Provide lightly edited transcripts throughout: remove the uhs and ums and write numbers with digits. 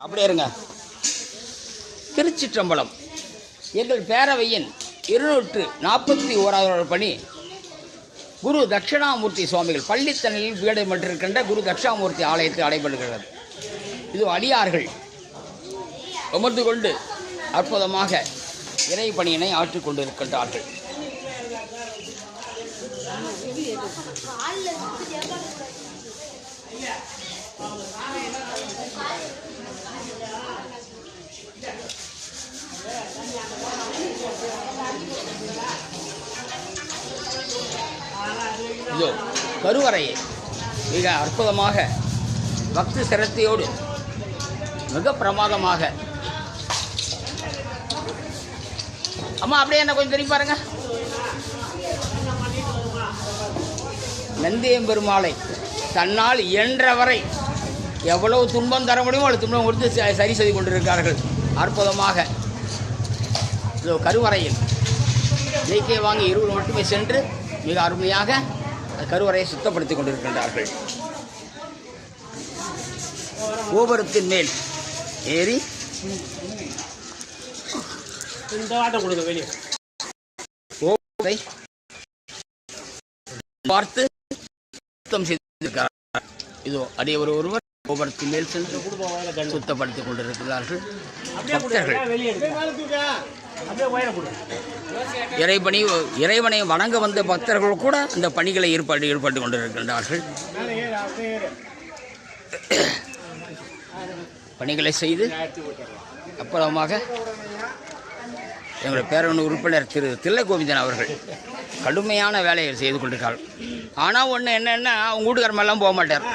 அப்படியே இருங்க. திருச்சிற்றம்பலம். எங்கள் பேரவையின் 241வது பணி குரு தட்சிணாமூர்த்தி சுவாமிகள் பள்ளித்தனையில் வீடமிட்டிருக்கின்ற குரு தட்சிணாமூர்த்தி ஆலயத்தில் நடைபெறுகிறது. இது அடியார்கள் அமர்ந்து கொண்டு அற்புதமாக இறை பணியினை ஆற்றிக் கொண்டிருக்கின்றார்கள். இதோ கருவறையை மிக அற்புதமாக பக்தி சிரத்தையோடு மிக பிரமாதமாக. அம்மா அப்படியே என்ன கொஞ்சம் தெரியும் பாருங்க. நந்தியம்பெருமாளை தன்னால் இயன்றவரை எவ்வளவு துன்பம் தர முடியுமோ அவ்வளவு துன்பம் கொடுத்து சரி செய்து கொண்டிருக்கிறார்கள். அற்புதமாக இதோ கருவறையில் ஜெய்கே வாங்கி இருவர் மட்டுமே சென்று மிக அருமையாக கருவறையை சுத்தப்படுத்திக் கொண்டிருக்கின்றார்கள். கோபுரத்தின் மேல் ஏறி கோபுரத்தை பார்த்து சுத்தம் செய்திருக்கிறார். இதோ அடியவர் ஒருவர் கோபுரத்தின் மேல் சென்று சுத்தப்படுத்திக் கொண்டிருக்கிறார்கள். இறைவனை வணங்க வந்த பக்தர்கள் கூட இந்த பணிகளை ஈடுபட்டு கொண்டிருக்கின்றார்கள். பணிகளை செய்து அப்புறமாக எங்களுடைய பேரவை உறுப்பினர் திரு தில்லைகோவிந்தன் அவர்கள் கடுமையான வேலையை செய்து கொண்டிருக்கார்கள். ஆனால் ஒன்று என்னென்னா அவங்க வீட்டுக்காரமெல்லாம் போக மாட்டார்.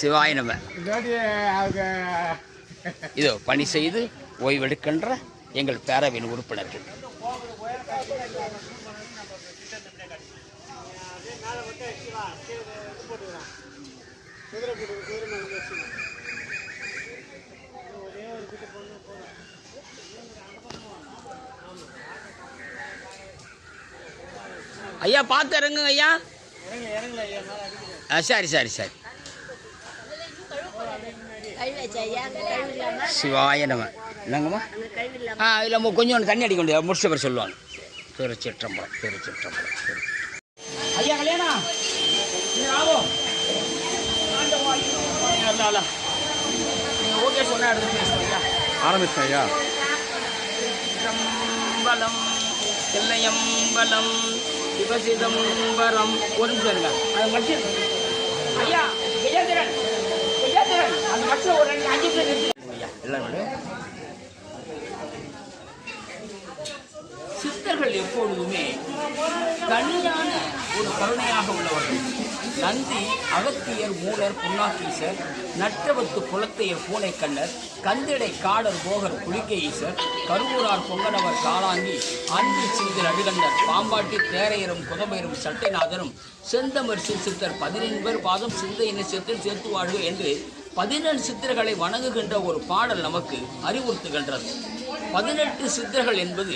சிவாய நம. இதோ பணி செய்து ஓய்வெடுக்கின்ற எங்கள் பேரவையின் உறுப்பினர்கள். ஐயா பார்த்து இறங்குங்க ஐயா. சரி சரி சரி. சிவாய நம. என்னங்கம்மா? இல்லை கொஞ்சம் தண்ணி அடிக்க முடியாது, முடிச்ச பேர் சொல்லுவாங்க. திருச்சிற்றம்பலம் திருச்சிற்றம்பலம். ஐயா கல்யாணம் ஓகே சொன்ன ஆரம்பிச்சேன் ஐயா. சிற்றம்பலம் தில்லையம்பலம் சிவசிதம்பரம். ஒரு நிமிஷம் இருங்க, அதை மட்டும் ஐயா விஜயந்திரன் அந்த மட்டும் ஒரு 5 நிமிஷம் ஐயா. எல்லாரும் சித்தர்கள் எப்பொழுதுமே தனியான ஒரு கருணையாக உள்ளவர்கள். நந்தி, அகத்தியர், மூலர், புன்னாக்கீசர், நற்றவத்து குலத்தையர், பூனை கண்ணர், கந்திடை காடர், போகர், குளிக்கை ஈசர், கருவூரார், பொங்கனவர், காளாங்கி, அன்பு சிந்தில் அழுகண்டர், பாம்பாட்டி, தேரையரும், குதமையரும், சட்டைநாதரும், செந்தமரிசி சித்தர், 14 பாதம் சிந்தையினை சித்தர் சேர்த்து வாழ்வு என்று 17 சித்தர்களை வணங்குகின்ற ஒரு பாடல் நமக்கு அறிவுறுத்துகின்றது. 18 சித்தர்கள் என்பது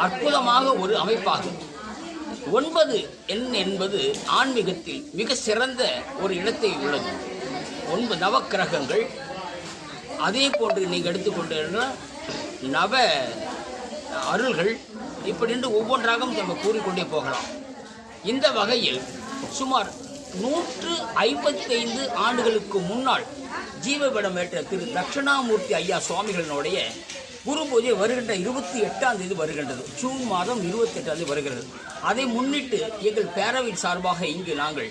அற்புதமாக ஒரு அமைப்பாகும். 9 எண் என்பது ஆன்மீகத்தில் மிக சிறந்த ஒரு இடத்தை உள்ளது. 9 நவக்கிரகங்கள். அதே போன்று நீங்கள் எடுத்துக்கொண்ட நவ அருள்கள் இப்படி என்று ஒவ்வொன்றாக நம்ம கூறிக்கொண்டே போகலாம். இந்த வகையில் சுமார் 155 ஆண்டுகளுக்கு முன்னால் ஜீவபடம் ஏற்ற திரு தட்சிணாமூர்த்தி ஐயா சுவாமிகளினுடைய குரு பூஜை வருகின்ற 28ஆம் தேதி வருகின்றது. ஜூன் மாதம் 28ஆம் தேதி வருகிறது. அதை முன்னிட்டு எங்கள் பேரவையின் சார்பாக இங்கு நாங்கள்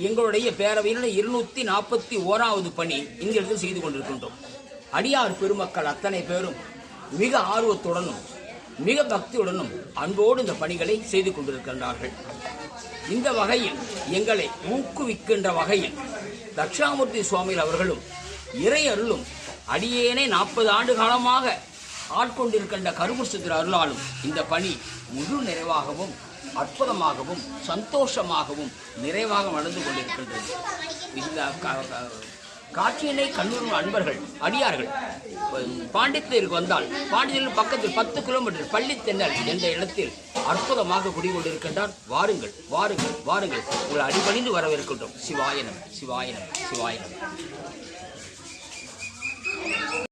எங்களுடைய பேரவையினுடைய 241வது பணி இந்த இடத்தில் செய்து கொண்டிருக்கின்றோம். அடியார் பெருமக்கள் அத்தனை பேரும் மிக ஆர்வத்துடனும் மிக பக்தியுடனும் அன்போடு இந்த பணிகளை செய்து கொண்டிருக்கின்றார்கள். இந்த வகையில் எங்களை ஊக்குவிக்கின்ற வகையில் தட்சிணாமூர்த்தி சுவாமிகள் அவர்களும் இறை அருளும் அடியேனே 40 ஆண்டு காலமாக ஆட்கொண்டிருக்கின்ற கருமுசித்திர அருளாலும் இந்த பணி முழு நிறைவாகவும் அற்புதமாகவும் சந்தோஷமாகவும் நிறைவாக நடந்து கொண்டிருக்கின்றது. இந்த காட்சியினை கண்ணூர் அன்பர்கள் அடியார்கள் பாண்டித்தேருக்கு வந்தால் பாண்டித்தேரில் பக்கத்தில் 10 கிலோமீட்டர் பள்ளித்தென்னல் என்ற இடத்தில் அற்புதமாக குடிகொண்டிருக்கின்றார். வாருங்கள் வாருங்கள் வாருங்கள், உங்களை அடிபணிந்து வரவேற்கின்றோம். சிவாயனம் சிவாயனம் சிவாயனம்.